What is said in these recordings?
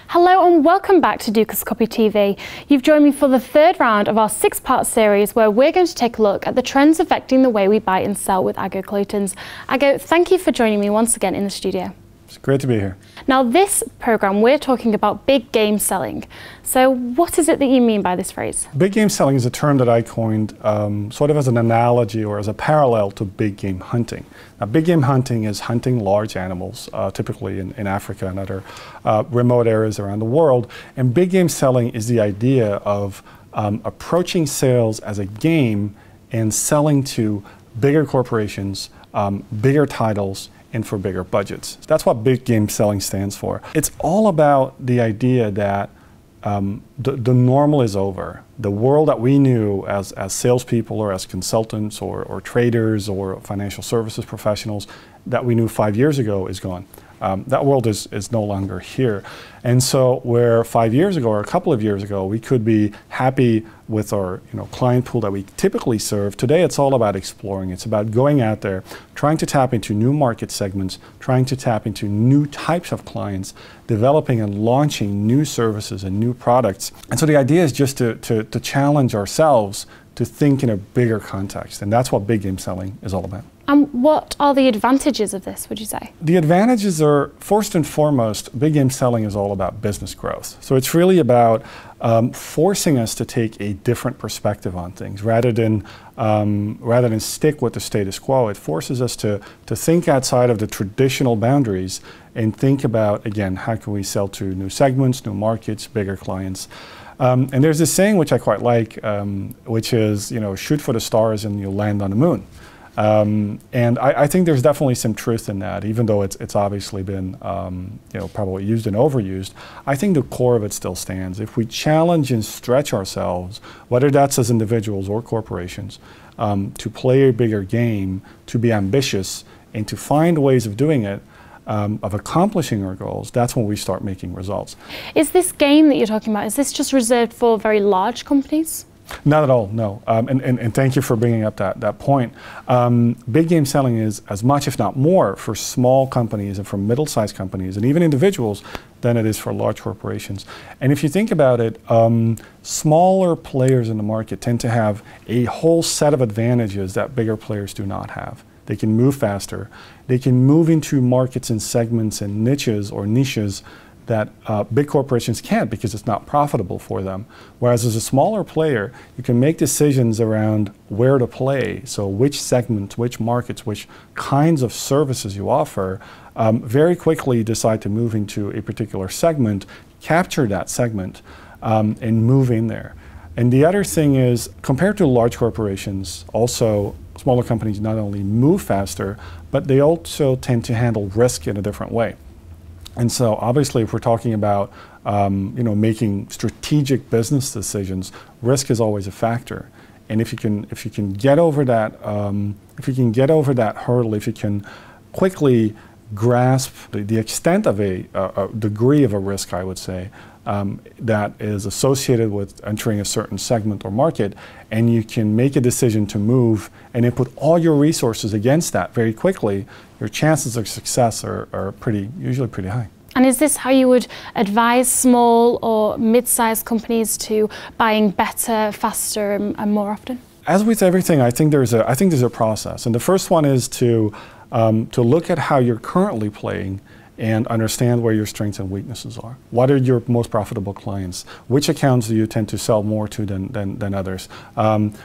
Hello and welcome back to Dukascopy TV. You've joined me for the third round of our 6-part series where we're going to take a look at the trends affecting the way we buy and sell with Ago Cluytens. Ago, thank you for joining me once again in the studio. It's great to be here. Now this programme we're talking about big game selling. So what is it that you mean by this phrase? Big game selling is a term that I coined sort of as an analogy or as a parallel to big game hunting. Now big game hunting is hunting large animals, typically in Africa and other remote areas around the world. And big game selling is the idea of approaching sales as a game and selling to bigger corporations, bigger titles, and for bigger budgets. That's what big game selling stands for. It's all about the idea that the normal is over. The world that we knew as salespeople or as consultants or traders or financial services professionals that we knew 5 years ago is gone. That world is no longer here. And so where 5 years ago or a couple of years ago we could be happy with our client pool that we typically serve, today it's all about exploring. It's about going out there, trying to tap into new market segments, trying to tap into new types of clients, developing and launching new services and new products. And so the idea is just to challenge ourselves to think in a bigger context. And that's what big game selling is all about. And what are the advantages of this, would you say? The advantages are, first and foremost, big game selling is all about business growth. So it's really about forcing us to take a different perspective on things rather than stick with the status quo. It forces us to think outside of the traditional boundaries and think about, again, how can we sell to new segments, new markets, bigger clients. And there's this saying which I quite like, which is, shoot for the stars and you'll land on the moon. And I think there's definitely some truth in that, even though it's obviously been probably used and overused. I think the core of it still stands. If we challenge and stretch ourselves, whether that's as individuals or corporations, to play a bigger game, to be ambitious, and to find ways of doing it, of accomplishing our goals, that's when we start making results. Is this game that you're talking about, is this just reserved for very large companies? Not at all, no. And thank you for bringing up that point. Big game selling is as much, if not more, for small companies and for middle-sized companies and even individuals than it is for large corporations. And if you think about it, smaller players in the market tend to have a whole set of advantages that bigger players do not have. They can move faster. They can move into markets and segments and niches that big corporations can't because it's not profitable for them. Whereas as a smaller player, you can make decisions around where to play, so which segments, which markets, which kinds of services you offer, very quickly decide to move into a particular segment, capture that segment, and move in there. And the other thing is, compared to large corporations, also smaller companies not only move faster, but they also tend to handle risk in a different way. And so obviously if we're talking about making strategic business decisions, risk is always a factor. And if you can get over that hurdle, if you can quickly grasp the extent of a degree of a risk, I would say, that is associated with entering a certain segment or market, and you can make a decision to move and then put all your resources against that very quickly, your chances of success are usually pretty high. And is this how you would advise small or mid-sized companies to buying better, faster, and more often? As with everything, I think there's a process, and the first one is to look at how you're currently playing and understand where your strengths and weaknesses are. What are your most profitable clients? Which accounts do you tend to sell more to than others?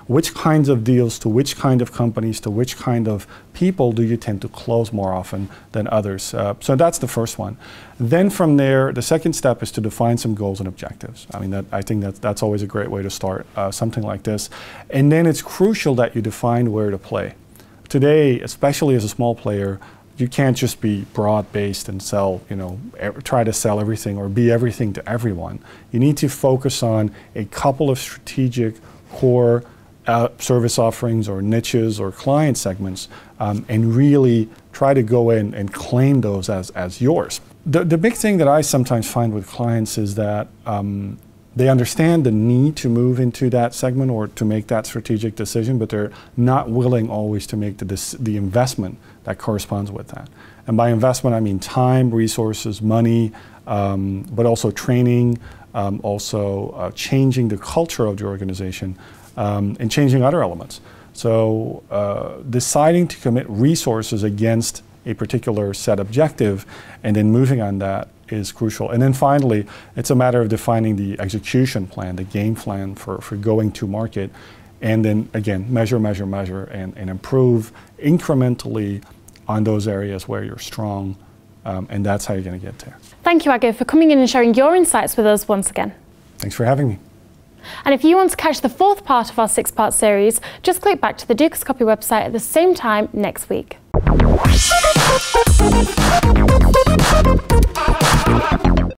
Which kinds of deals to which kind of companies to which kind of people do you tend to close more often than others? So that's the first one. Then from there, the second step is to define some goals and objectives. I think that's always a great way to start something like this. And then it's crucial that you define where to play. Today, especially as a small player, you can't just be broad-based and sell, try to sell everything or be everything to everyone. You need to focus on a couple of strategic core service offerings or niches or client segments and really try to go in and claim those as yours. The big thing that I sometimes find with clients is that they understand the need to move into that segment or to make that strategic decision, but they're not willing always to make the investment that corresponds with that. And by investment, I mean time, resources, money, but also training, also changing the culture of the organization, and changing other elements. So deciding to commit resources against a particular set objective and then moving on that is crucial. And then finally, it's a matter of defining the execution plan, the game plan for going to market, and then again, measure, and improve incrementally on those areas where you're strong, and that's how you're going to get there. Thank you, Ago, for coming in and sharing your insights with us once again. Thanks for having me. And if you want to catch the fourth part of our 6-part series, just click back to the Dukascopy website at the same time next week.